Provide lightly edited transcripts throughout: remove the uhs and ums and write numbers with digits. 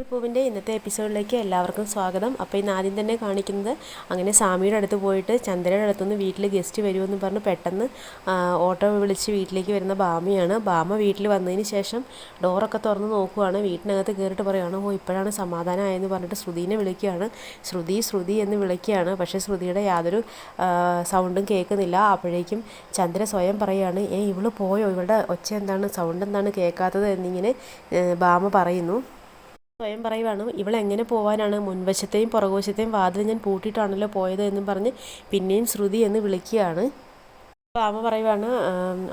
പൂവിൻ്റെ ഇന്നത്തെ എപ്പിസോഡിലേക്ക് എല്ലാവർക്കും സ്വാഗതം. അപ്പോൾ ഇന്ന് ആദ്യം തന്നെ കാണിക്കുന്നത് അങ്ങനെ സ്വാമിയുടെ അടുത്ത് പോയിട്ട് ചന്ദ്രയുടെ അടുത്തുനിന്ന് വീട്ടിൽ ഗസ്റ്റ് വരുമെന്ന് പറഞ്ഞ് പെട്ടെന്ന് ഓട്ടോ വിളിച്ച് വീട്ടിലേക്ക് വരുന്ന ഭാമയാണ്. ഭാമ വീട്ടിൽ വന്നതിന് ശേഷം ഡോറൊക്കെ തുറന്ന് നോക്കുവാണ്. വീട്ടിനകത്ത് കയറിയിട്ട് പറയുകയാണ്, ഇപ്പോഴാണ് സമാധാനമായെന്ന് പറഞ്ഞിട്ട് ശ്രുതിനെ വിളിക്കുകയാണ്. ശ്രുതി എന്ന് വിളിക്കുകയാണ്. പക്ഷേ ശ്രുതിയുടെ യാതൊരു സൗണ്ടും കേൾക്കുന്നില്ല. അപ്പോഴേക്കും ചന്ദ്ര സ്വയം പറയുകയാണ്, ഇവള് പോയോ, ഇവളുടെ ഒച്ച എന്താണ്, സൗണ്ട് എന്താണ് കേൾക്കാത്തത് എന്നിങ്ങനെ ഭാമ പറയുന്നു. സ്വയം പറയുവാണ്, ഇവളെങ്ങനെ പോകാനാണ്, മുൻവശത്തെയും പുറകുവശത്തെയും വാതിൽ ഞാൻ പൂട്ടിയിട്ടാണല്ലോ പോയത് എന്നും പറഞ്ഞ് പിന്നെയും ശ്രുതി എന്ന് വിളിക്കുകയാണ്. അപ്പോൾ അമ്മ പറയുവാണ്,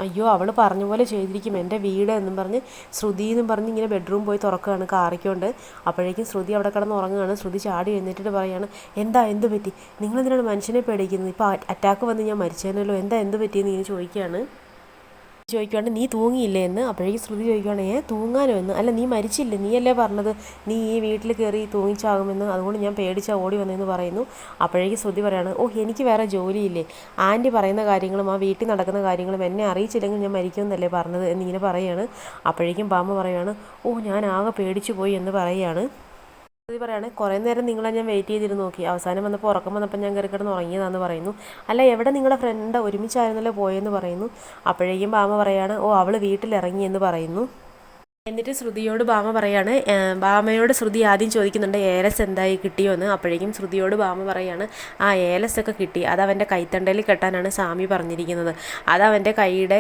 അയ്യോ അവൾ പറഞ്ഞ പോലെ ചെയ്തിരിക്കും, എൻ്റെ വീട് എന്നും പറഞ്ഞ് ശ്രുതി എന്നും പറഞ്ഞ് ഇങ്ങനെ ബെഡ്റൂം പോയി തുറക്കുകയാണ് കാറിക്കൊണ്ട്. അപ്പോഴേക്കും ശ്രുതി അവിടെ കിടന്ന് ഉറങ്ങുകയാണ്. ശ്രുതി ചാടി എഴുന്നേറ്റിട്ട് പറയുകയാണ്, എന്ത് പറ്റി, നിങ്ങളെന്തിനാണ് മനുഷ്യനെ പേടിക്കുന്നത്, ഇപ്പോൾ അറ്റാക്ക് വന്ന് ഞാൻ മരിച്ചേനല്ലോ, എന്ത് പറ്റിയെന്ന് ഇങ്ങനെ ചോദിക്കുവാണ്, നീ തൂങ്ങിയില്ലേ എന്ന്. അപ്പോഴേക്കും ശ്രുതി ചോദിക്കുവാണ്, തൂങ്ങാനോ എന്ന്, അല്ല നീ മരിച്ചില്ലേ, നീയല്ലേ പറഞ്ഞത് നീ ഈ വീട്ടിൽ കയറി തൂങ്ങിച്ചാകുമെന്ന്, അതുകൊണ്ട് ഞാൻ പേടിച്ചാൽ ഓടി വന്നതെന്ന് പറയുന്നു. അപ്പോഴേക്കും ശ്രുതി പറയാണ്, എനിക്ക് വേറെ ജോലിയില്ലേ, ആൻറ്റി പറയുന്ന കാര്യങ്ങളും ആ വീട്ടിൽ നടക്കുന്ന കാര്യങ്ങളും എന്നെ അറിയിച്ചില്ലെങ്കിൽ ഞാൻ മരിക്കുമെന്നല്ലേ പറഞ്ഞത് എന്നിങ്ങനെ പറയുകയാണ്. അപ്പോഴേക്കും പാമ്പ് പറയുകയാണ്, ഞാൻ ആകെ പേടിച്ചു പോയി എന്ന് പറയുകയാണ്. ശ്രുതി പറയാണ്, കുറേ നേരം നിങ്ങളെ ഞാൻ വെയിറ്റ് ചെയ്തിരുന്ന് നോക്കി, അവസാനം വന്നപ്പോൾ ഉറക്കം വന്നപ്പോൾ ഞാൻ കയറി കിടന്ന് ഉറങ്ങിയതാണെന്ന് പറയുന്നു. അല്ല എവിടെ നിങ്ങളുടെ ഫ്രണ്ട് ഒരുമിച്ചായിരുന്നല്ലോ പോയെന്ന് പറയുന്നു. അപ്പോഴേക്കും ഭാമ പറയാണ്, അവൾ വീട്ടിലിറങ്ങി എന്ന് പറയുന്നു. എന്നിട്ട് ശ്രുതിയോട് ഭാമ പറയാണ്, ഭാമയോട് ശ്രുതി ആദ്യം ചോദിക്കുന്നുണ്ട് ഏലസ് എന്തായി കിട്ടിയോ എന്ന്. അപ്പോഴേക്കും ശ്രുതിയോട് ഭാമ പറയാണ്, ഏലസൊക്കെ കിട്ടി, അത് അവൻ്റെ കൈത്തണ്ടയിൽ കെട്ടാനാണ് സ്വാമി പറഞ്ഞിരിക്കുന്നത്, അത് അവൻ്റെ കൈയുടെ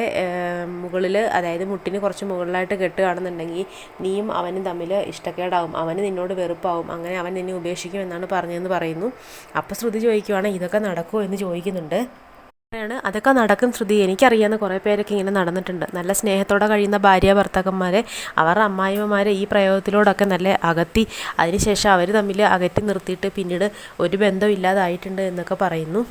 മുകളിൽ, അതായത് മുട്ടിന് കുറച്ച് മുകളിലായിട്ട് കെട്ടുകയാണെന്നുണ്ടെങ്കിൽ നീയും അവനും തമ്മിൽ ഇഷ്ടക്കേടാവും, അവന് നിന്നോട് വെറുപ്പാവും, അങ്ങനെ അവൻ നിന്നെ ഉപേക്ഷിക്കും എന്നാണ് പറഞ്ഞതെന്ന് പറയുന്നു. അപ്പോൾ ശ്രുതി ചോദിക്കുവാണ്, ഇതൊക്കെ നടക്കുമോ എന്ന് ചോദിക്കുന്നുണ്ട്. അതൊക്കെ നടക്കും ശ്രുതി, എനിക്കറിയാവുന്ന കുറേ പേരൊക്കെ ഇങ്ങനെ നടന്നിട്ടുണ്ട്, നല്ല സ്നേഹത്തോടെ കഴിയുന്ന ഭാര്യ ഭർത്താക്കന്മാരെ അവരുടെ അമ്മായിമ്മമാരെ ഈ പ്രയോഗത്തിലൂടെയൊക്കെ നല്ല അകറ്റി, അതിനുശേഷം അവർ തമ്മിൽ അകറ്റി നിർത്തിയിട്ട് പിന്നീട് ഒരു ബന്ധം ഇല്ലാതായിട്ടുണ്ട് എന്നൊക്കെ പറയുന്നു.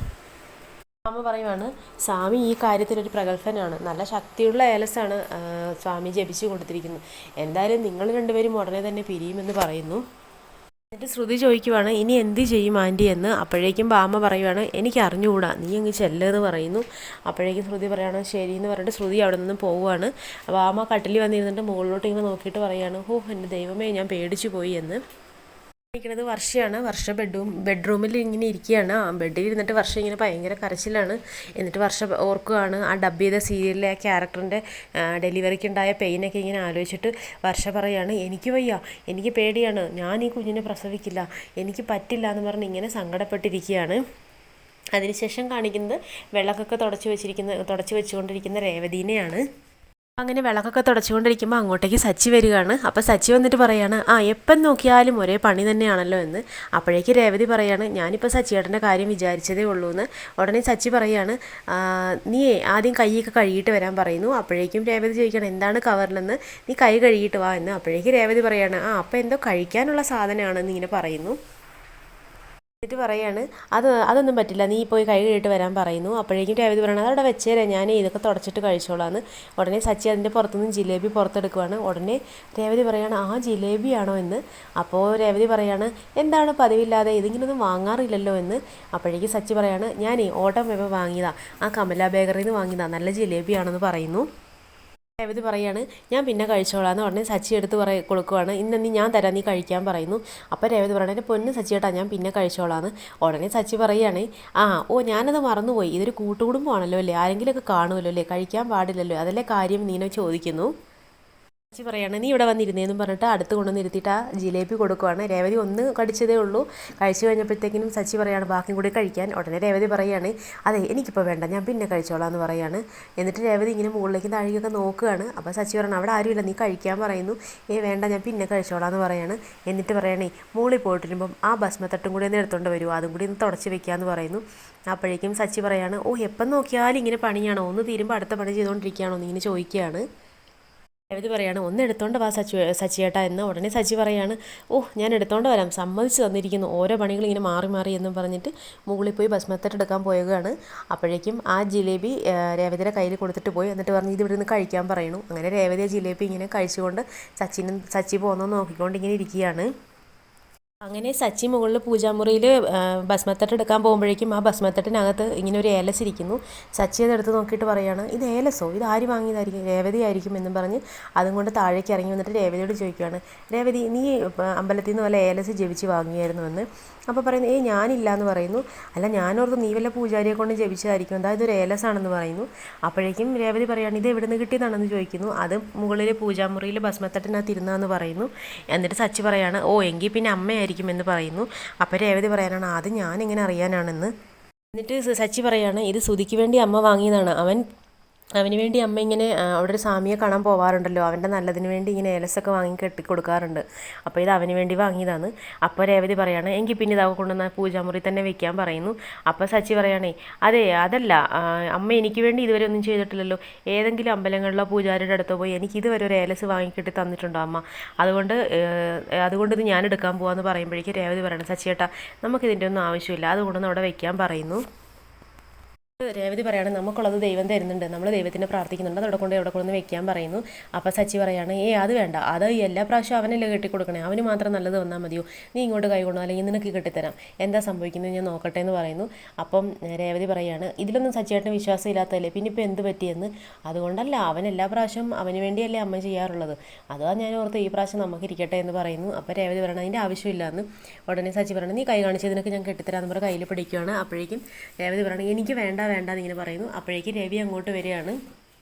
സ്വാമി പറയുവാണ്, സ്വാമി ഈ കാര്യത്തിലൊരു പ്രഗത്ഭനാണ്, നല്ല ശക്തിയുള്ള ഏലസാണ് സ്വാമി ജപിച്ചു കൊടുത്തിരിക്കുന്നത്, എന്തായാലും നിങ്ങൾ രണ്ടുപേരും ഉടനെ തന്നെ പിരിയുമെന്ന് പറയുന്നു. എന്നിട്ട് ശ്രുതി ചോദിക്കുവാണ്, ഇനി എന്ത് ചെയ്യും ആൻറ്റി എന്ന്. അപ്പോഴേക്കും ഭാമ പറയുവാണ്, എനിക്ക് അറിഞ്ഞുകൂടാ, നീ അങ്ങ് ചെല്ലെന്ന് പറയുന്നു. അപ്പോഴേക്കും ശ്രുതി പറയുകയാണ്, ശരി എന്ന് പറഞ്ഞിട്ട് ശ്രുതി അവിടെ നിന്ന് പോവുകയാണ്. ഭാമ കട്ടിൽ വന്നിരുന്നിട്ട് മുകളിലോട്ട് ഇങ്ങനെ നോക്കിയിട്ട് പറയുകയാണ്, എൻ്റെ ദൈവമേ ഞാൻ പേടിച്ചു പോയി എന്ന്. ഇരിക്കുന്നത് വർഷയാണ്. വർഷ ബെഡ്റൂമിൽ ഇങ്ങനെ ഇരിക്കുകയാണ്. ബെഡിൽ ഇരുന്നിട്ട് വർഷ ഇങ്ങനെ ഭയങ്കര കരച്ചിലാണ്. എന്നിട്ട് വർഷ ഓർക്കുകയാണ് ആ ഡബ് ചെയ്ത സീരിയലിലെ ആ ക്യാരക്ടറിൻ്റെ ഡെലിവറിക്കുണ്ടായ പെയിനൊക്കെ ഇങ്ങനെ ആലോചിച്ചിട്ട് വർഷ പറയുകയാണ്, എനിക്ക് വയ്യ, എനിക്ക് പേടിയാണ്, ഞാൻ ഈ കുഞ്ഞിനെ പ്രസവിക്കില്ല, എനിക്ക് പറ്റില്ല എന്ന് പറഞ്ഞ് ഇങ്ങനെ സങ്കടപ്പെട്ടിരിക്കുകയാണ്. അതിനുശേഷം കാണിക്കുന്നത് വിളക്കൊക്കെ തുടച്ച് വെച്ചുകൊണ്ടിരിക്കുന്ന രേവതീനെയാണ്. അങ്ങനെ വിളക്കൊക്കെ തുടച്ചുകൊണ്ടിരിക്കുമ്പോൾ അങ്ങോട്ടേക്ക് സച്ചി വരികയാണ്. അപ്പോൾ സച്ചി വന്നിട്ട് പറയാണ്, എപ്പം നോക്കിയാലും ഒരേ പണി തന്നെയാണല്ലോ എന്ന്. അപ്പോഴേക്ക് രേവതി പറയാണ്, ഞാനിപ്പോൾ സച്ചിയേട്ടൻ്റെ കാര്യം വിചാരിച്ചതേ ഉള്ളൂ എന്ന്. ഉടനെ സച്ചി പറയാണ്, നീ ആദ്യം കൈയൊക്കെ കഴുകിയിട്ട് വരാൻ പറയുന്നു. അപ്പോഴേക്കും രേവതി ചോദിക്കണം, എന്താണ് കവറിലെന്ന്, നീ കൈ കഴുകിയിട്ട് വാ എന്ന്. അപ്പോഴേക്ക് രേവതി പറയാണ്, അപ്പോൾ എന്തോ കഴിക്കാനുള്ള സാധനമാണെന്ന് ഇങ്ങനെ പറയുന്നു. എന്നിട്ട് പറയാണ്, അതൊന്നും പറ്റില്ല, നീ പോയി കൈ കഴുകിയിട്ട് വരാൻ പറയുന്നു. അപ്പോഴേക്കും രേവതി പറയണം, അതവിടെ വെച്ചേരെ, ഞാൻ ഇതൊക്കെ തുടച്ചിട്ട് കഴിച്ചോളാന്ന്. ഉടനെ സച്ചി അതിൻ്റെ പുറത്തുനിന്ന് ജിലേബി പുറത്തെടുക്കുവാണ്. ഉടനെ രേവതി പറയാണ്, ജിലേബിയാണോ എന്ന്. അപ്പോൾ രേവതി പറയാണ്, എന്താണ് പതിവില്ലാതെ, ഇതിങ്ങനൊന്നും വാങ്ങാറില്ലല്ലോ എന്ന്. അപ്പോഴേക്കും സച്ചി പറയാണ്, ഞാൻ ഓട്ടം പോയപ്പോൾ വാങ്ങിയതാ, ആ കമല ബേക്കറിയിൽ നിന്ന് വാങ്ങിയതാ, നല്ല ജിലേബിയാണെന്ന് പറയുന്നു. രേവതി പറയാണ്, ഞാൻ പിന്നെ കഴിച്ചോളാന്ന്. ഉടനെ സച്ചി എടുത്ത് കൊടുക്കുവാണ്, ഇന്ന് ഞാൻ തരാം, നീ കഴിക്കാൻ പറയുന്നു. അപ്പോൾ രേവതി പറയണേ, എൻ്റെ പൊന്ന് സച്ചിയേട്ടാ, ഞാൻ പിന്നെ കഴിച്ചോളാന്ന്. ഉടനെ സച്ചി പറയുകയാണ്, ഞാനത് മറന്നുപോയി, ഇതൊരു കൂട്ടുകുടുംബമാണല്ലോ അല്ലേ, ആരെങ്കിലുമൊക്കെ കാണുമല്ലോ അല്ലേ, കഴിക്കാൻ പാടില്ലല്ലോ, അതല്ലേ കാര്യം നീന ചോദിക്കുന്നു. സച്ചി പറയാണ്, നീ ഇവിടെ വന്നിരുന്നേന്നും പറഞ്ഞിട്ട് അടുത്ത് കൊണ്ടുവന്ന് ഇരുത്തിയിട്ട് ആ ജിലേബി കൊടുക്കുവാണ്. രേവതി ഒന്ന് കടിച്ചതേ ഉള്ളൂ. കഴിച്ചു കഴിഞ്ഞപ്പോഴത്തേക്കിനും സച്ചി പറയാണ്, ബാക്കി കൂടി കഴിക്കാൻ. ഉടനെ രേവതി പറയാണ്, അതെ എനിക്കിപ്പോൾ വേണ്ട, ഞാൻ പിന്നെ കഴിച്ചോളാം എന്ന് പറയാണ്. എന്നിട്ട് രേവതി ഇങ്ങനെ മുകളിലേക്ക് താഴേക്കൊക്കെ നോക്കുകയാണ്. അപ്പോൾ സച്ചി പറയണം, അവിടെ ആരുമില്ല, നീ കഴിക്കാൻ പറയുന്നു. വേണ്ട, ഞാൻ പിന്നെ കഴിച്ചോളാം എന്ന് പറയാണ്. എന്നിട്ട് പറയണേ, മുകളിൽ പോയിട്ട് വരുമ്പം ആ ഭസ്മത്തട്ടും കൂടി ഒന്ന് എടുത്തുകൊണ്ട് വരുമോ, അതും കൂടി ഒന്ന് തുടച്ച് വെക്കാമെന്ന് പറയുന്നു. അപ്പോഴേക്കും സച്ചി പറയാണ്, എപ്പം നോക്കിയാലും ഇങ്ങനെ പണിയാണോ, ഒന്ന് തീരുമ്പോൾ അടുത്ത പണി ചെയ്തുകൊണ്ടിരിക്കുകയാണോ എന്നിങ്ങനെ ചോദിക്കുകയാണ്. രേവതി പറയാണ്, ഒന്ന് എടുത്തോണ്ട് വാ സച്ചിയേട്ടാ എന്ന്. ഉടനെ സച്ചി പറയാണ്, ഞാൻ എടുത്തോണ്ട് വരാം, സമ്മതിച്ച് തന്നിരിക്കുന്നു, ഓരോ പണികൾ ഇങ്ങനെ മാറി മാറി എന്നും പറഞ്ഞിട്ട് മുകളിൽ പോയി ഭസ്മത്തട്ട് എടുക്കാൻ പോവുകയാണ്. അപ്പോഴേക്കും ആ ജിലേബി രേവതിയുടെ കയ്യിൽ കൊടുത്തിട്ട് പോയി. എന്നിട്ട് പറഞ്ഞ് ഇത് ഇവിടെ നിന്ന് കഴിക്കാൻ പറയുന്നു. അങ്ങനെ രേവതി ആ ജിലേബി ഇങ്ങനെ കഴിച്ചുകൊണ്ട് സച്ചി പോകുന്നത് നോക്കിക്കൊണ്ട് ഇങ്ങനെ ഇരിക്കുകയാണ്. അങ്ങനെ സച്ചി മുകളിൽ പൂജാമുറിയിൽ ഭസ്മത്തട്ട് എടുക്കാൻ പോകുമ്പോഴേക്കും ആ ഭസ്മത്തട്ടിനകത്ത് ഇങ്ങനെ ഒരു ഏലസ് ഇരിക്കുന്നു. സച്ചി അതെടുത്ത് നോക്കിയിട്ട് പറയാണ്, ഇത് ഏലസോ, ഇത് ആര് വാങ്ങിയതായിരിക്കും, രേവതി ആയിരിക്കും എന്നും പറഞ്ഞ് അതും കൊണ്ട് താഴേക്ക് ഇറങ്ങി വന്നിട്ട് രേവതിയോട് ചോദിക്കുകയാണ്, രേവതി നീ അമ്പലത്തിൽ നിന്ന് വല്ല ഏലസ് ജപിച്ച് വാങ്ങിയായിരുന്നു എന്ന്. അപ്പോൾ പറയുന്നു, ഞാനില്ല എന്ന് പറയുന്നു. അല്ല, ഞാനോർത്ത് നീ വല്ല പൂജാരിയെ കൊണ്ട് ജപിച്ചതായിരിക്കും, അതായത് ഒരു ഏലസാണെന്ന് പറയുന്നു. അപ്പോഴേക്കും രേവതി പറയുകയാണ്, ഇത് എവിടെ നിന്ന് കിട്ടിയതാണെന്ന് ചോദിക്കുന്നു. അത് മുകളിൽ പൂജാമുറിയിൽ ഭസ്മത്തട്ടിനകത്ത് ഇരുന്നതെന്ന് പറയുന്നു. എന്നിട്ട് സച്ചി പറയാണ്, എങ്കിൽ പിന്നെ അമ്മയായിരിക്കും എന്ന് പറയുന്നു. അപ്പോൾ രേവതി പറയാനാണ്, അത് ഞാനിങ്ങനെ അറിയാനാണെന്ന്. എന്നിട്ട് സച്ചി പറയാണ്, ഇത് സുധിക്ക് വേണ്ടി അമ്മ വാങ്ങിയതാണ്. അവന് വേണ്ടി അമ്മ ഇങ്ങനെ അവിടെ ഒരു സ്വാമിയെ കാണാൻ പോവാറുണ്ടല്ലോ, അവൻ്റെ നല്ലതിന് വേണ്ടി ഇങ്ങനെ ഏലസൊക്കെ വാങ്ങി കെട്ടി കൊടുക്കാറുണ്ട്. അപ്പോൾ ഇത് അവന് വേണ്ടി വാങ്ങിയതാണ്. അപ്പോൾ രേവതി പറയാണ്, എങ്കിൽ പിന്നെ ഇതാ കൊണ്ടുവന്ന പൂജാമുറി തന്നെ വെക്കാൻ പറയുന്നു. അപ്പോൾ സച്ചി പറയുകയാണേ, അതെ അതല്ല, അമ്മ എനിക്ക് വേണ്ടി ഇതുവരെ ഒന്നും ചെയ്തിട്ടില്ലല്ലോ. ഏതെങ്കിലും അമ്പലങ്ങളിലോ പൂജാരിയുടെ അടുത്തോ പോയി എനിക്ക് ഇതുവരെ ഒരു ഏലസ് വാങ്ങിക്കെട്ടി തന്നിട്ടുണ്ടോ അമ്മ? അതുകൊണ്ട് ഇത് ഞാൻ എടുക്കാൻ പോകാമെന്ന് പറയുമ്പോഴേക്കും രേവതി പറയണം, സച്ചിയേട്ടാ നമുക്കിതിൻ്റെ ഒന്നും ആവശ്യമില്ല, അതുകൊണ്ടൊന്ന് അവിടെ വെക്കാൻ പറയുന്നു. രേവതി പറയാണ്, നമുക്കുള്ളത് ദൈവം തരുന്നുണ്ട്, നമ്മൾ ദൈവത്തിനെ പ്രാർത്ഥിക്കുന്നുണ്ട്, അതവിടെ കൊണ്ട് വെക്കാൻ പറയുന്നു. അപ്പോൾ സച്ചി പറയാണ്, അത് വേണ്ട, അത് എല്ലാ പ്രാവശ്യം അവനല്ലേ കെട്ടിക്കൊടുക്കണേ, അവന് മാത്രം നല്ലത് വന്നാൽ മതിയോ, നീ ഇങ്ങോട്ട് കൈ കൊണ്ടോ, അല്ലെങ്കിൽ നിനക്ക് കെട്ടിത്തരാം, എന്താ സംഭവിക്കുന്നത് ഞാൻ നോക്കട്ടെ എന്ന് പറയുന്നു. അപ്പം രേവതി പറയാണ്, ഇതിലൊന്നും സച്ചിയേട്ടന് വിശ്വാസം ഇല്ലാത്തതല്ലേ, പിന്നെ ഇപ്പോൾ എന്ത് പറ്റിയെന്ന്. അതുകൊണ്ടല്ല, അവൻ എല്ലാ പ്രാവശ്യം അവന് വേണ്ടിയല്ലേ അമ്മ ചെയ്യാറുള്ളത്, അതാ ഞാൻ ഓർത്ത് ഈ പ്രാവശ്യം നമുക്കിരിക്കട്ടെ എന്ന് പറയുന്നു. അപ്പോൾ രേവതി പറയണം, അതിൻ്റെ ആവശ്യമില്ല എന്ന്. ഉടനെ സച്ചി പറയണം, നീ കൈ കാണിച്ചതിനൊക്കെ ഞാൻ കെട്ടിത്തരാമെന്ന് പറഞ്ഞ് കയ്യിൽ പിടിക്കുകയാണ്. അപ്പോഴേക്കും രേവതി പറയണം, എനിക്ക് വേണ്ട എന്നിങ്ങനെ പറയുന്നു. അപ്പോഴേക്കും രവി അങ്ങോട്ട് വരികയാണ്.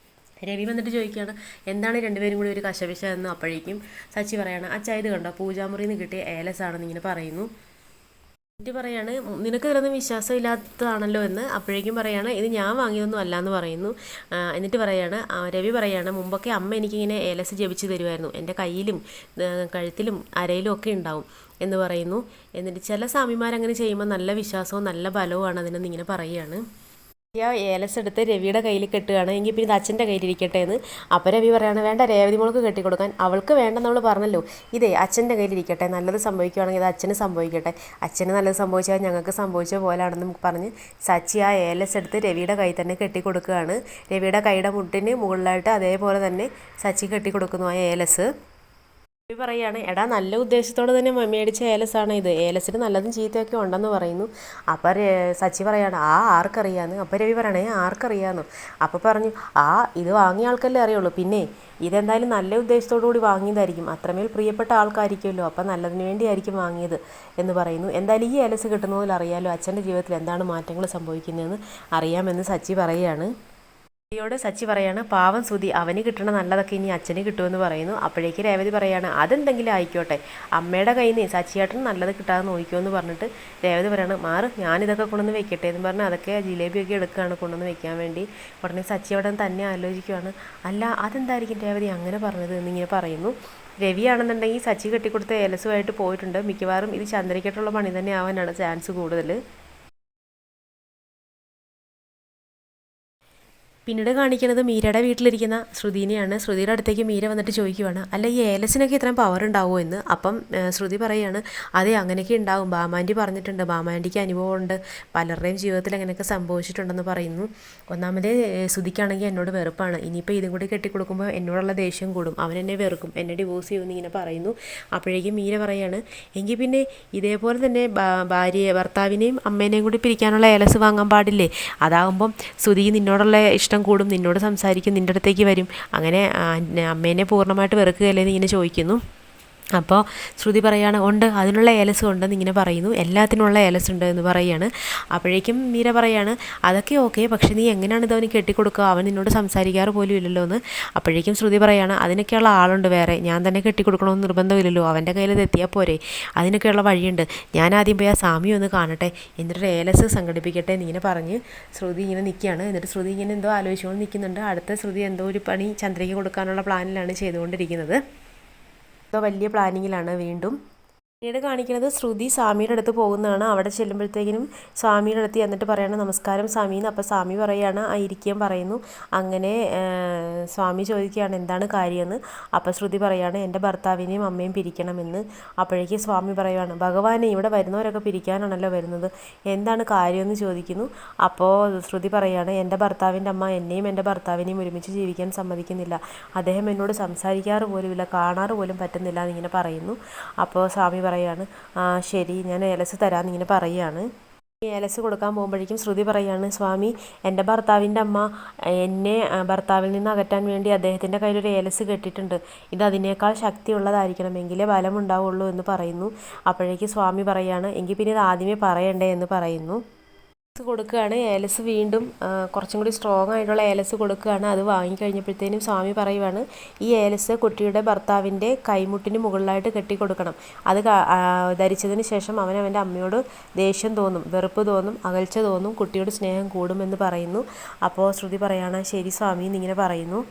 രവി വന്നിട്ട് ചോദിക്കുകയാണ്, എന്താണ് രണ്ടുപേരും കൂടി ഒരു കശപിശ എന്ന്. അപ്പോഴേക്കും സച്ചി പറയാണ്, അച്ഛാ ഇത് കണ്ടോ, പൂജാമുറിയിൽ നിന്ന് കിട്ടിയ ഏലസാണെന്ന് ഇങ്ങനെ പറയുന്നു. എന്നിട്ട് പറയാണ്, നിനക്ക് ഇതിലൊന്നും വിശ്വാസം ഇല്ലാത്തതാണല്ലോ എന്ന്. അപ്പോഴേക്കും പറയാണ്, ഇത് ഞാൻ വാങ്ങിയതൊന്നും അല്ല എന്ന് പറയുന്നു. എന്നിട്ട് പറയാണ്, രവി പറയാണ്, മുമ്പൊക്കെ അമ്മ എനിക്കിങ്ങനെ ഏലസ് ജപിച്ച് തരുമായിരുന്നു, എൻ്റെ കയ്യിലും കഴുത്തിലും അരയിലും ഒക്കെ ഉണ്ടാവും എന്ന് പറയുന്നു. എന്നിട്ട് ചില സ്വാമിമാരങ്ങനെ ചെയ്യുമ്പോൾ നല്ല വിശ്വാസവും നല്ല ബലവുമാണ് അതിനെന്ന് ഇങ്ങനെ പറയുകയാണ്. ഏലസ് എടുത്ത് രവിയുടെ കയ്യിൽ കെട്ടുകയാണ്, എങ്കിൽ പിന്നെ ഇത് അച്ഛൻ്റെ കയ്യിലിരിക്കട്ടെ എന്ന്. അപ്പോൾ രവി പറയാണ്, വേണ്ട, രേവതി മോൾക്ക് കെട്ടിക്കൊടുക്കാൻ അവൾക്ക് വേണ്ടെന്ന് നമ്മൾ പറഞ്ഞല്ലോ, ഇതേ അച്ഛൻ്റെ കയ്യിലിരിക്കട്ടെ, നല്ലത് സംഭവിക്കുകയാണെങ്കിൽ ഇത് അച്ഛന് സംഭവിക്കട്ടെ, അച്ഛന് നല്ലത് സംഭവിച്ചാൽ ഞങ്ങൾക്ക് സംഭവിച്ച പോലാണെന്ന് പറഞ്ഞ് സച്ചി ആ ഏലസ് എടുത്ത് രവിയുടെ കയ്യിൽ തന്നെ കെട്ടിക്കൊടുക്കുകയാണ്. രവിയുടെ കൈയുടെ മുട്ടിന് മുകളിലായിട്ട് അതേപോലെ തന്നെ സച്ചി കെട്ടിക്കൊടുക്കുന്നു ആ ഏലസ്. രവി പറയാണ്, എടാ നല്ല ഉദ്ദേശത്തോടെ തന്നെ മേടിച്ച ഏലസാണ് ഇത്, ഏലസിന് നല്ലതും ചീത്തയൊക്കെ ഉണ്ടെന്ന് പറയുന്നു. അപ്പോൾ സച്ചി പറയാണ്, ആർക്കറിയാന്ന്. അപ്പോൾ രവി പറയണേ, ആർക്കറിയാമെന്ന്. അപ്പോൾ പറഞ്ഞു, ഇത് വാങ്ങിയ ആൾക്കല്ലേ അറിയുള്ളൂ, പിന്നെ ഇതെന്തായാലും നല്ല ഉദ്ദേശത്തോടു കൂടി വാങ്ങിയതായിരിക്കും, അത്രമേൽ പ്രിയപ്പെട്ട ആൾക്കായിരിക്കുമല്ലോ, അപ്പം നല്ലതിന് വേണ്ടിയായിരിക്കും വാങ്ങിയത് എന്ന് പറയുന്നു. എന്തായാലും ഈ ഏലസ് കിട്ടുന്നതിൽ അറിയാമല്ലോ അച്ഛൻ്റെ ജീവിതത്തിൽ എന്താണ് മാറ്റങ്ങൾ സംഭവിക്കുന്നതെന്ന് അറിയാമെന്ന് സച്ചി പറയുകയാണ്. യോട് സച്ചി പറയാണ്, പാവം സുധി, അവന് കിട്ടണ നല്ലതൊക്കെ ഇനി അച്ഛന് കിട്ടുമെന്ന് പറയുന്നു. അപ്പോഴേക്ക് രേവതി പറയാണ്, അതെന്തെങ്കിലും ആയിക്കോട്ടെ, അമ്മയുടെ കയ്യിൽ നിന്ന് സച്ചിയേട്ടൻ നല്ലത് കിട്ടാതെ നോക്കുമെന്ന് പറഞ്ഞിട്ട് രേവതി പറയാണ്, മാറ്, ഞാനിതൊക്കെ കൊണ്ടുവന്ന് വെക്കട്ടെ എന്ന് പറഞ്ഞ് അതൊക്കെ ജിലേബിയൊക്കെ എടുക്കുകയാണ് കൊണ്ടുവന്ന് വെക്കാൻ വേണ്ടി. ഉടനെ സച്ചി അവിടെ തന്നെ ആലോചിക്കുകയാണ്, അല്ല അതെന്തായിരിക്കും രേവതി അങ്ങനെ പറഞ്ഞത് എന്നിങ്ങനെ പറയുന്നു. രവിയാണെന്നുണ്ടെങ്കിൽ സച്ചി കെട്ടിക്കൊടുത്ത ഏലസുമായിട്ട് പോയിട്ടുണ്ട്, മിക്കവാറും ഇത് ചന്ദ്രയ്ക്കായിട്ടുള്ള പണി തന്നെ ആവാനാണ് ചാൻസ് കൂടുതൽ. പിന്നീട് കാണിക്കുന്നത് മീരയുടെ വീട്ടിലിരിക്കുന്ന ശ്രുതിനെയാണ്. ശ്രുതിയുടെ അടുത്തേക്ക് മീര വന്നിട്ട് ചോദിക്കുവാണ്, അല്ല ഈ ഏലസിനൊക്കെ ഇത്രയും പവർ ഉണ്ടാവുമോ എന്ന്. അപ്പം ശ്രുതി പറയുകയാണ്, അതെ അങ്ങനെയൊക്കെ ഉണ്ടാവും, ബാമാൻറ്റി പറഞ്ഞിട്ടുണ്ട്, ബാമാൻറ്റിക്ക് അനുഭവമുണ്ട്, പലരുടെയും ജീവിതത്തിൽ അങ്ങനെയൊക്കെ സംഭവിച്ചിട്ടുണ്ടെന്ന് പറയുന്നു. ഒന്നാമതേ ശ്രുതിക്കാണെങ്കിൽ എന്നോട് വെറുപ്പാണ്, ഇനിയിപ്പോൾ ഇതും കൂടി കെട്ടിക്കൊടുക്കുമ്പോൾ എന്നോടുള്ള ദേഷ്യം കൂടും, അവൻ എന്നെ വെറുക്കും, എന്നെ ഡിവോഴ്സ് ചെയ്യുമെന്ന് ഇങ്ങനെ പറയുന്നു. അപ്പോഴേക്കും മീര പറയാണ്, എങ്കിൽ പിന്നെ ഇതേപോലെ തന്നെ ഭർത്താവിനെയും അമ്മേനെയും കൂടി പിരിക്കാനുള്ള ഏലസ് വാങ്ങാൻ പാടില്ലേ, അതാകുമ്പം ശ്രുതി നിന്നോടുള്ള ഇഷ്ടം കൂടും, നിന്നോട് സംസാരിക്കും, നിൻ്റെ അടുത്തേക്ക് വരും, അങ്ങനെ അമ്മേനെ പൂർണ്ണമായിട്ട് വെറുക്കുകയല്ലേ എന്ന് ഇങ്ങനെ ചോദിക്കുന്നു. അപ്പോൾ ശ്രുതി പറയാണ്, ഉണ്ട്, അതിനുള്ള ഏലസ് ഉണ്ടെന്ന് ഇങ്ങനെ പറയുന്നു, എല്ലാത്തിനുള്ള ഏലസ് ഉണ്ട് എന്ന് പറയുകയാണ്. അപ്പോഴേക്കും മീര പറയാണ്, അതൊക്കെ ഓക്കെ, പക്ഷെ നീ എങ്ങനെയാണ് ഇതവന് കെട്ടിക്കൊടുക്കുക, അവൻ നിന്നോട് സംസാരിക്കാറ് പോലും ഇല്ലല്ലോ എന്ന്. അപ്പോഴേക്കും ശ്രുതി പറയാണ്, അതിനൊക്കെയുള്ള ആളുണ്ട് വേറെ, ഞാൻ തന്നെ കെട്ടിക്കൊടുക്കണമെന്ന് നിർബന്ധമില്ലല്ലോ, അവൻ്റെ കയ്യിൽ ഇത് എത്തിയാൽ പോരെ, അതിനൊക്കെയുള്ള വഴിയുണ്ട്, ഞാൻ ആദ്യം പോയി ആ സ്വാമി ഒന്ന് കാണട്ടെ, എന്നിട്ട് ഏലസ് സംഘടിപ്പിക്കട്ടെ എന്നിങ്ങനെ പറഞ്ഞ് ശ്രുതി ഇങ്ങനെ നിൽക്കുകയാണ്. എന്നിട്ട് ശ്രുതി ഇങ്ങനെ എന്തോ ആലോചിച്ചുകൊണ്ട് നിൽക്കുന്നുണ്ട്. അടുത്ത ശ്രുതി എന്തോ ഒരു പണി ചന്ദ്രയ്ക്ക് കൊടുക്കാനുള്ള പ്ലാനിലാണ് ചെയ്തുകൊണ്ടിരിക്കുന്നത്. വലിയ പ്ലാനിങ്ങിലാണ് വീണ്ടും. പിന്നീട് കാണിക്കുന്നത് ശ്രുതി സ്വാമിയുടെ അടുത്ത് പോകുന്നതാണ്. അവിടെ ചെല്ലുമ്പോഴത്തേക്കിനും സ്വാമിയുടെ അടുത്ത് എന്നിട്ട് പറയണം, നമസ്കാരം സ്വാമിന്ന്. അപ്പോൾ സ്വാമി പറയുകയാണ്, ഇരിക്കാൻ പറയുന്നു. അങ്ങനെ സ്വാമി ചോദിക്കുകയാണ്, എന്താണ് കാര്യമെന്ന്. അപ്പോൾ ശ്രുതി പറയുകയാണ്, എൻ്റെ ഭർത്താവിനെയും അമ്മയും പിരിക്കണമെന്ന്. അപ്പോഴേക്കും സ്വാമി പറയുകയാണ്, ഭഗവാനെ, ഇവിടെ വരുന്നവരൊക്കെ പിരിക്കാനാണല്ലോ വരുന്നത്, എന്താണ് കാര്യമെന്ന് ചോദിക്കുന്നു. അപ്പോൾ ശ്രുതി പറയുകയാണ്, എൻ്റെ ഭർത്താവിൻ്റെ അമ്മ എന്നെയും എൻ്റെ ഭർത്താവിനെയും ഒരുമിച്ച് ജീവിക്കാൻ സമ്മതിക്കുന്നില്ല, അദ്ദേഹം എന്നോട് സംസാരിക്കാറ് പോലുമില്ല, കാണാറ് പോലും പറ്റുന്നില്ല എന്നിങ്ങനെ പറയുന്നു. അപ്പോൾ സ്വാമി പറയാണ് ശരി ഞാൻ ഏലസ് തരാമെന്ന് ഇങ്ങനെ പറയുകയാണ്. ഈ ഏലസ് കൊടുക്കാൻ പോകുമ്പോഴേക്കും ശ്രുതി പറയാണ് സ്വാമി എൻ്റെ ഭർത്താവിൻ്റെ അമ്മ എന്നെ ഭർത്താവിൽ നിന്ന് അകറ്റാൻ വേണ്ടി അദ്ദേഹത്തിൻ്റെ കയ്യിലൊരു ഏലസ് കെട്ടിയിട്ടുണ്ട്. ഇത് അതിനേക്കാൾ ശക്തിയുള്ളതായിരിക്കണം എങ്കിലേ ബലമുണ്ടാവുള്ളൂ എന്ന് പറയുന്നു. അപ്പോഴേക്ക് സ്വാമി പറയാണ് എങ്കിൽ പിന്നെ ഇത് ആദ്യമേ പറയണ്ടേ എന്ന് പറയുന്നു. കൊടുക്കുകയാണ് ഏലസ് വീണ്ടും കുറച്ചും കൂടി സ്ട്രോങ് ആയിട്ടുള്ള ഏലസ് കൊടുക്കുകയാണ്. അത് വാങ്ങിക്കഴിഞ്ഞപ്പോഴത്തേനും സ്വാമി പറയുവാണ് ഈ ഏലസ് കുട്ടിയുടെ ഭർത്താവിൻ്റെ കൈമുട്ടിന് മുകളിലായിട്ട് കെട്ടിക്കൊടുക്കണം. അത് ധരിച്ചതിന് ശേഷം അവൻ്റെ അമ്മയോട് ദേഷ്യം തോന്നും, വെറുപ്പ് തോന്നും, അകൽച്ച തോന്നും, കുട്ടിയോട് സ്നേഹം കൂടുമെന്ന് പറയുന്നു. അപ്പോൾ ശ്രുതി പറയാണ് ശരി സ്വാമി എന്നിങ്ങനെ പറയുന്നു.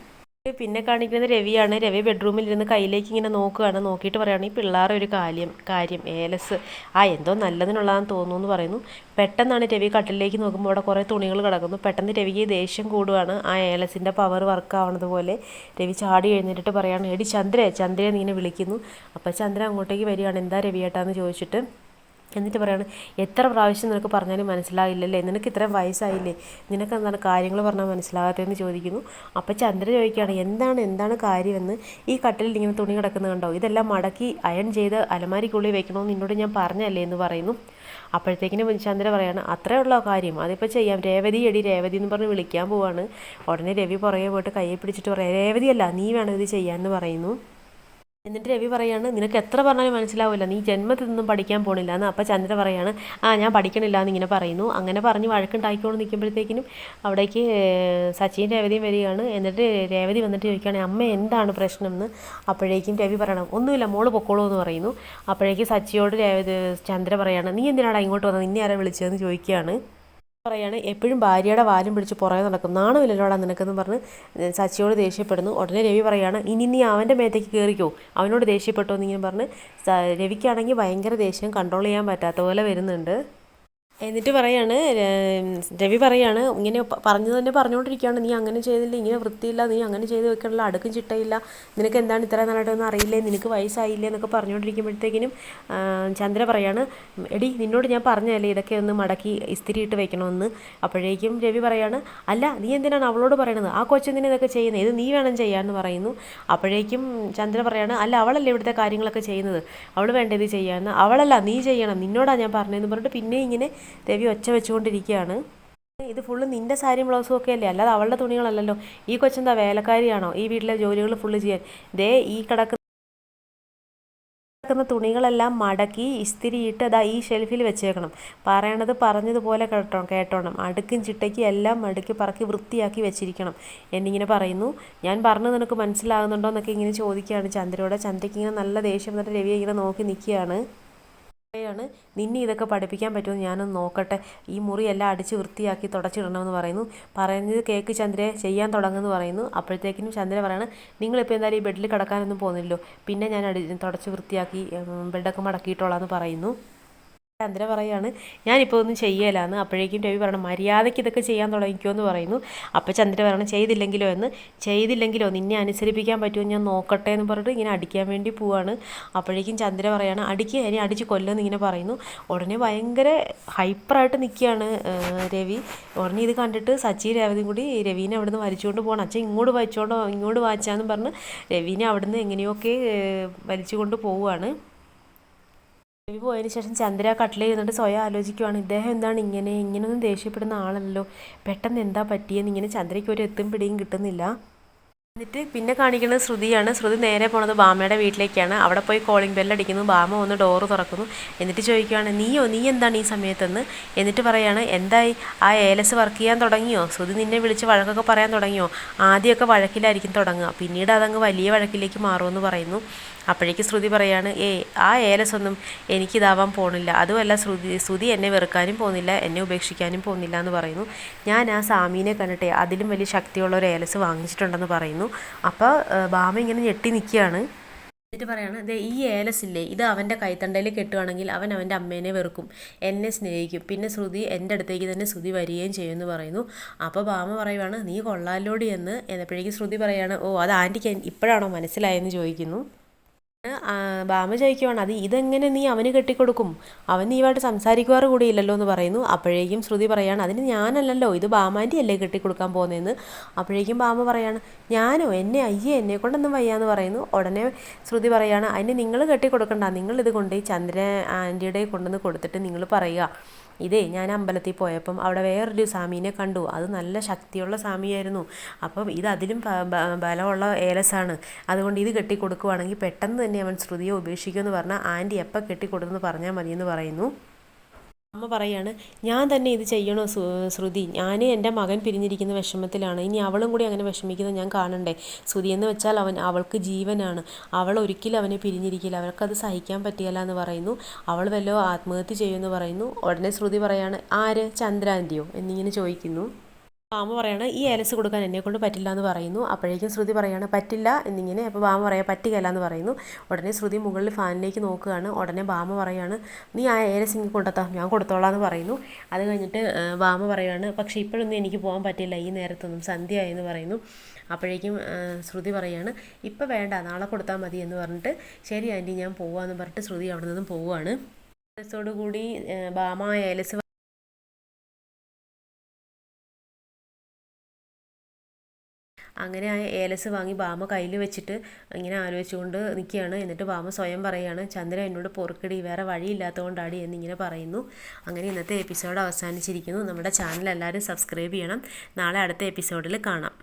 പിന്നെ കാണിക്കുന്നത് രവിയാണ്. രവി ബെഡ്റൂമിൽ ഇരുന്ന് കയ്യിലേക്ക് ഇങ്ങനെ നോക്കുകയാണ്. നോക്കിയിട്ട് പറയുകയാണ് ഈ പിള്ളേരെ ഒരു കാര്യം ഏലസ് എന്തോ നല്ലതിനുള്ളതാണെന്ന് തോന്നുന്നു എന്ന് പറയുന്നു. പെട്ടെന്നാണ് രവി കട്ടിലേക്ക് നോക്കുമ്പോൾ അവിടെ കുറേ തുണികൾ കിടക്കുന്നു. പെട്ടെന്ന് രവിക്ക് ദേഷ്യം കൂടുകയാണ്. ആ ഏലസിൻ്റെ പവർ വർക്ക് ആവണത് പോലെ രവി ചാടി എഴുന്നേറ്റിട്ട് പറയുകയാണ് എടി ചന്ദ്രയെ ഇങ്ങനെ വിളിക്കുന്നു. അപ്പോൾ ചന്ദ്ര അങ്ങോട്ടേക്ക് വരികയാണ്. എന്താ രവിയേട്ടാന്ന് ചോദിച്ചിട്ട് എന്നിട്ട് പറയാണ് എത്ര പ്രാവശ്യം നിനക്ക് പറഞ്ഞാലും മനസ്സിലായില്ലല്ലേ, നിനക്ക് ഇത്രയും വയസ്സായില്ലേ, നിനക്ക് എന്താണ് കാര്യങ്ങൾ പറഞ്ഞാൽ മനസ്സിലാകാത്തതെന്ന് ചോദിക്കുന്നു. അപ്പോൾ ചന്ദ്ര ചോദിക്കുകയാണ് എന്താണ് കാര്യമെന്ന്. ഈ കട്ടിലിൽ ഇങ്ങനെ തുണി കിടക്കുന്നത് കണ്ടോ, ഇതെല്ലാം മടക്കി അയൺ ചെയ്ത് അലമാരിക്കുള്ളിൽ വെക്കണമെന്ന് നിന്നോട് ഞാൻ പറഞ്ഞല്ലേ എന്ന് പറയുന്നു. അപ്പോഴത്തേക്കിനും ചന്ദ്ര പറയാണ് അത്രേ ഉള്ള കാര്യം, അതിപ്പോൾ ചെയ്യാം, രേവതി എന്ന് പറഞ്ഞ് വിളിക്കാൻ പോവാണ്. ഉടനെ രവി പുറകെ പോയിട്ട് കയ്യെ പിടിച്ചിട്ട് പറയാം രേവതിയല്ല നീ വേണം ഇത് ചെയ്യാമെന്ന് പറയുന്നു. എന്നിട്ട് രവി പറയാണ് നിനക്ക് എത്ര പറഞ്ഞാലും മനസ്സിലാവില്ല, നീ ജന്മത്തിൽ നിന്നും പഠിക്കാൻ പോണില്ല എന്ന്. അപ്പോൾ ചന്ദ്ര പറയാണ് ഞാൻ പഠിക്കണില്ല എന്നിങ്ങനെ പറയുന്നു. അങ്ങനെ പറഞ്ഞ് വഴക്കുണ്ടാക്കിക്കൊണ്ട് നിൽക്കുമ്പോഴത്തേക്കിനും അവിടേക്ക് സച്ചിൻ രേവതിയും വരികയാണ്. എന്നിട്ട് രേവതി വന്നിട്ട് ചോദിക്കുകയാണ് അമ്മ എന്താണ് പ്രശ്നം എന്ന്. അപ്പോഴേക്കും രവി പറയണം ഒന്നുമില്ല മോള് പൊക്കോളൂ എന്ന് പറയുന്നു. അപ്പോഴേക്കും സച്ചിയോട് ചന്ദ്ര പറയാണ് നീ എന്തിനാണ് ഇങ്ങോട്ട് വന്നത്, നിന്നെ ആരാ വിളിച്ചതെന്ന് ചോദിക്കുകയാണ്. പറയാണ് എപ്പോഴും ഭാര്യയുടെ വാലും പിടിച്ച് പുറകെ നടക്കും, നാണമില്ലല്ലോടാ നിനക്കെന്ന് പറഞ്ഞ് സച്ചിയോട് ദേഷ്യപ്പെടുന്നു. ഉടനെ രവി പറയാണ് ഇനി നീ അവൻ്റെ മേത്തേക്ക് കയറിക്കോ, അവനോട് ദേഷ്യപ്പെട്ടോ എന്നിങ്ങനെ പറഞ്ഞ് രവിക്കാണെങ്കിൽ ഭയങ്കര ദേഷ്യം കൺട്രോൾ ചെയ്യാൻ പറ്റാത്ത പോലെ വരുന്നുണ്ട്. എന്നിട്ട് പറയാണ് രവി പറയാണ് ഇങ്ങനെ പറഞ്ഞു തന്നെ പറഞ്ഞുകൊണ്ടിരിക്കുകയാണ് നീ അങ്ങനെ ചെയ്തില്ല, ഇങ്ങനെ വൃത്തിയില്ല, നീ അങ്ങനെ ചെയ്ത് വെക്കണില്ല, അടുക്കും ചിട്ടയില്ല, നിനക്ക് എന്താണ് ഇത്ര നാളായിട്ടൊന്നും അറിയില്ലേ, നിനക്ക് വയസ്സായില്ലേ എന്നൊക്കെ പറഞ്ഞുകൊണ്ടിരിക്കുമ്പോഴത്തേക്കിനും ചന്ദ്ര പറയാണ് എടി നിന്നോട് ഞാൻ പറഞ്ഞതല്ലേ ഇതൊക്കെ ഒന്ന് മടക്കി ഇസ്തിരി ഇട്ട് വെക്കണമെന്ന്. അപ്പോഴേക്കും രവി പറയാണ് അല്ല നീ എന്തിനാണ് അവളോട് പറയണത്, ആ കൊച്ചെന്തിനാ ഇതൊക്കെ ചെയ്യുന്നത്, ഇത് നീ വേണം ചെയ്യാമെന്ന് പറയുന്നു. അപ്പോഴേക്കും ചന്ദ്ര പറയാണ് അല്ല അവളല്ലേ ഇവിടുത്തെ കാര്യങ്ങളൊക്കെ ചെയ്യുന്നത്, അവൾ വേണ്ട ഇത് ചെയ്യാമെന്ന്. അവളല്ല നീ ചെയ്യണം, നിന്നോടാണ് ഞാൻ പറഞ്ഞതെന്ന് പറഞ്ഞിട്ട് പിന്നെ ഇങ്ങനെ രവി ഒച്ച വെച്ചുകൊണ്ടിരിക്കുകയാണ്. ഇത് ഫുള്ള് നിൻ്റെ സാരിയും ബ്ലൗസും ഒക്കെ അല്ലേ, അല്ലാതെ അവളുടെ തുണികളല്ലല്ലോ, ഈ കൊച്ചെന്താ വേലക്കാരിയാണോ ഈ വീട്ടിലെ ജോലികൾ ഫുള്ള് ചെയ്യാൻ. ഈ കിടക്കുന്ന തുണികളെല്ലാം മടക്കി ഇസ്തിരിയിട്ട് അതാ ഈ ഷെൽഫിൽ വെച്ചേക്കണം, പറയണത് പറഞ്ഞതുപോലെ കേട്ടോണം, അടുക്കും ചിട്ടയ്ക്ക് എല്ലാം മടക്കി പറക്കി വൃത്തിയാക്കി വെച്ചിരിക്കണം എന്നിങ്ങനെ പറയുന്നു. ഞാൻ പറഞ്ഞു നിനക്ക് മനസ്സിലാകുന്നുണ്ടോ എന്നൊക്കെ ഇങ്ങനെ ചോദിക്കുകയാണ് ചന്ദ്രയോട്. ചന്ദ്രയ്ക്ക് ഇങ്ങനെ നല്ല ദേഷ്യം എന്നിട്ട് രവി ഇങ്ങനെ നോക്കി നിൽക്കുകയാണ്. നിന്നെ ഇതൊക്കെ പഠിപ്പിക്കാൻ പറ്റുമെന്ന് ഞാനൊന്ന് നോക്കട്ടെ, ഈ മുറി എല്ലാം അടിച്ച് വൃത്തിയാക്കി തുടച്ചിടണമെന്ന് പറയുന്നു. പറയുന്നത് കേക്ക് ചന്ദ്രയെ ചെയ്യാൻ തുടങ്ങുമെന്ന് പറയുന്നു. അപ്പോഴത്തേക്കിനും ചന്ദ്ര പറയാണ് നിങ്ങളിപ്പോൾ എന്തായാലും ഈ ബെഡിൽ കിടക്കാനൊന്നും പോകുന്നില്ലല്ലോ, പിന്നെ ഞാൻ തുടച്ച് വൃത്തിയാക്കി ബെഡൊക്കെ മടക്കിയിട്ടോളാം എന്ന് പറയുന്നു. ചന്ദ്ര പറയാണ് ഞാനിപ്പോൾ ഒന്നും ചെയ്യലാന്ന്. അപ്പോഴേക്കും രവി പറയണം മര്യാദയ്ക്ക് ഇതൊക്കെ ചെയ്യാൻ തുടങ്ങിക്കോ എന്ന് പറയുന്നു. അപ്പോൾ ചന്ദ്ര പറയണം ചെയ്തില്ലെങ്കിലോ നിന്നെ അനുസരിപ്പിക്കാൻ പറ്റുമോ ഞാൻ നോക്കട്ടെ എന്ന് പറഞ്ഞിട്ട് ഇങ്ങനെ അടിക്കാൻ വേണ്ടി പോവാണ്. അപ്പോഴേക്കും ചന്ദ്ര പറയാണ് ഇനി അടിച്ച് കൊല്ലുമെന്ന് ഇങ്ങനെ പറയുന്നു. ഉടനെ ഭയങ്കര ഹൈപ്പറായിട്ട് നിൽക്കുകയാണ് രവി. ഉടനെ ഇത് കണ്ടിട്ട് സച്ചി രേവതിയും കൂടി രവീനെ അവിടുന്ന് വലിച്ചുകൊണ്ട് പോകണം. അച്ഛൻ ഇങ്ങോട്ട് വാച്ചാന്നും പറഞ്ഞ് രവീനെ അവിടുന്ന് എങ്ങനെയൊക്കെ വലിച്ചുകൊണ്ട് പോവുകയാണ്. രവി പോയതിന് ശേഷം ചന്ദ്ര കട്ടിലിൽ ഇരുന്നിട്ട് സ്വയം ആലോചിക്കുവാണ് ഇദ്ദേഹം എന്താണ് ഇങ്ങനെയൊന്നും ദേഷ്യപ്പെടുന്ന ആളല്ലോ, പെട്ടെന്ന് എന്താ പറ്റിയെന്ന് ഇങ്ങനെ ചന്ദ്രയ്ക്ക് ഒരു എത്തും പിടിയും കിട്ടുന്നില്ല. എന്നിട്ട് പിന്നെ കാണിക്കുന്നത് ശ്രുതിയാണ്. ശ്രുതി നേരെ പോണത് ബാമയുടെ വീട്ടിലേക്കാണ്. അവിടെ പോയി കോളിംഗ് ബെല്ലടിക്കുന്നു. ബാമ വന്ന് ഡോറ് തുറക്കുന്നു. എന്നിട്ട് ചോദിക്കുകയാണ് നീ എന്താണ് ഈ സമയത്തെന്ന്. എന്നിട്ട് പറയാണ് എന്തായി ആ ഏലസ് വർക്ക് ചെയ്യാൻ തുടങ്ങിയോ, ശ്രുതി നിന്നെ വിളിച്ച് വഴക്കൊക്കെ പറയാൻ തുടങ്ങിയോ. ആദ്യമൊക്കെ വഴക്കിലായിരിക്കും തുടങ്ങുക, പിന്നീട് അതങ്ങ് വലിയ വഴക്കിലേക്ക് മാറുമെന്ന് പറയുന്നു. അപ്പോഴേക്ക് ശ്രുതി പറയാണ് ആ ഏലസൊന്നും എനിക്കിതാവാൻ പോണില്ല, അതുമല്ല ശ്രുതി എന്നെ വെറുക്കാനും പോകുന്നില്ല, എന്നെ ഉപേക്ഷിക്കാനും പോകുന്നില്ല എന്ന് പറയുന്നു. ഞാൻ ആ സാമീനെ കണ്ടിട്ടേ അതിലും വലിയ ശക്തിയുള്ള ഒരു ഏലസ് വാങ്ങിച്ചിട്ടുണ്ടെന്ന് പറയുന്നു. അപ്പോൾ ബാമ ഇങ്ങനെ ഞെട്ടി നിൽക്കുകയാണ്. എന്നിട്ട് പറയാണ് ഈ ഏലസില്ലേ ഇത് അവൻ്റെ കൈത്തണ്ടയിൽ കെട്ടുകയാണെങ്കിൽ അവൻ അവൻ്റെ അമ്മേനെ വെറുക്കും, എന്നെ സ്നേഹിക്കും, പിന്നെ ശ്രുതി എൻ്റെ അടുത്തേക്ക് തന്നെ ശ്രുതി വരികയും ചെയ്യുമെന്ന് പറയുന്നു. അപ്പോൾ ബാമ പറയുവാണ് നീ കൊള്ളാലോടി എന്ന്. എന്നപ്പോഴേക്കും ശ്രുതി പറയാണ് അത് ആൻറ്റിക്ക് ഇപ്പോഴാണോ മനസ്സിലായെന്ന് ചോദിക്കുന്നു. ഭാമ ചോദിക്കുവാണ് അത് ഇതെങ്ങനെ നീ അവന് കെട്ടിക്കൊടുക്കും, അവൻ നീയുമായിട്ട് സംസാരിക്കുവാറ് കൂടിയില്ലല്ലോ എന്ന് പറയുന്നു. അപ്പോഴേക്കും ശ്രുതി പറയാണ് അതിന് ഞാനല്ലല്ലോ, ഇത് ഭാമാൻ്റെ അല്ലേ കെട്ടിക്കൊടുക്കാൻ പോകുന്നതെന്ന്. അപ്പോഴേക്കും ഭാമ പറയാണ് ഞാനോ, എന്നെ കൊണ്ടൊന്നും വയ്യാന്ന് പറയുന്നു. ഉടനെ ശ്രുതി പറയാണ് അതിന് നിങ്ങൾ കെട്ടിക്കൊടുക്കണ്ട, നിങ്ങളിത് കൊണ്ടുപോയി ചന്ദ്ര ആൻറ്റിയുടെ കൊണ്ടുവന്ന് കൊടുത്തിട്ട് നിങ്ങൾ പറയുക ഇതേ ഞാൻ അമ്പലത്തിൽ പോയപ്പം അവിടെ വേറൊരു സ്വാമീനെ കണ്ടു, അത് നല്ല ശക്തിയുള്ള സ്വാമിയായിരുന്നു, അപ്പം ഇത് അതിലും ബലമുള്ള ഏലസാണ്, അതുകൊണ്ട് ഇത് കെട്ടിക്കൊടുക്കുവാണെങ്കിൽ പെട്ടെന്ന് തന്നെ അവൻ ശ്രുതിയെ ഉപേക്ഷിക്കുമെന്ന് പറഞ്ഞാൽ ആൻറ്റി എപ്പോൾ കെട്ടിക്കൊടുത്തെന്ന് പറഞ്ഞാൽ മതിയെന്ന് പറയുന്നു. അമ്മ പറയാണ് ഞാൻ തന്നെ ഇത് ചെയ്യണോ ശ്രുതി, ഞാൻ എൻ്റെ മകൻ പിരിഞ്ഞിരിക്കുന്ന വിഷമത്തിലാണ്, ഇനി അവളും കൂടി അങ്ങനെ വിഷമിക്കുന്നത് ഞാൻ കാണണ്ടേ. ശ്രുതി എന്ന് വെച്ചാൽ അവൾക്ക് ജീവനാണ്, അവൾ ഒരിക്കലും അവനെ പിരിഞ്ഞിരിക്കില്ല, അവൾക്കത് സഹിക്കാൻ പറ്റിയല്ല എന്ന് പറയുന്നു. അവൾ വല്ലോ ആത്മഹത്യ ചെയ്യുമെന്ന് പറയുന്നു. ഉടനെ ശ്രുതി പറയാണ് ആര്, ചന്ദ്രാൻ്റിയോ എന്നിങ്ങനെ ചോദിക്കുന്നു. ഭാമ പറയാണ് ഈ ഏലസ് കൊടുക്കാൻ എന്നെക്കൊണ്ട് പറ്റില്ല എന്ന് പറയുന്നു. അപ്പോഴേക്കും ശ്രുതി പറയാണ് പറ്റില്ല എന്നിങ്ങനെ. അപ്പോൾ ഭാമ പറയാം പറ്റുകയില്ല എന്ന് പറയുന്നു. ഉടനെ ശ്രുതി മുകളിൽ ഫാനിലേക്ക് നോക്കുകയാണ്. ഉടനെ ഭാമ പറയാണ് നീ ആ ഏലസ് ഇങ്ങ് കൊണ്ടെത്താ, ഞാൻ കൊടുത്തോളാം എന്ന് പറയുന്നു. അത് കഴിഞ്ഞിട്ട് ഭാമ പറയാണ് പക്ഷേ ഇപ്പോഴൊന്നും എനിക്ക് പോകാൻ പറ്റില്ല, ഈ നേരത്തൊന്നും സന്ധ്യയായി എന്ന് പറയുന്നു. അപ്പോഴേക്കും ശ്രുതി പറയാണ് ഇപ്പം വേണ്ട, നാളെ കൊടുത്താൽ മതി എന്ന് പറഞ്ഞിട്ട് ശരി ആൻറ്റി ഞാൻ പോവാമെന്ന് പറഞ്ഞിട്ട് ശ്രുതി അവിടെ നിന്നും പോവുകയാണ്. കൂടി ഭാമ ഏലസ് അങ്ങനെ ആ ഏലസ് വാങ്ങി ഭാമ കയ്യിൽ വെച്ചിട്ട് ഇങ്ങനെ ആലോചിച്ചുകൊണ്ട് നിൽക്കുകയാണ്. എന്നിട്ട് ഭാമ സ്വയം പറയുകയാണ് ചന്ദ്ര എന്നോട് പൊറുക്കടി, വേറെ വഴിയില്ലാത്തതുകൊണ്ടാടി എന്നിങ്ങനെ പറയുന്നു. അങ്ങനെ ഇന്നത്തെ എപ്പിസോഡ് അവസാനിച്ചിരിക്കുന്നു. നമ്മുടെ ചാനൽ എല്ലാവരും സബ്സ്ക്രൈബ് ചെയ്യണം. നാളെ അടുത്ത എപ്പിസോഡിൽ കാണാം.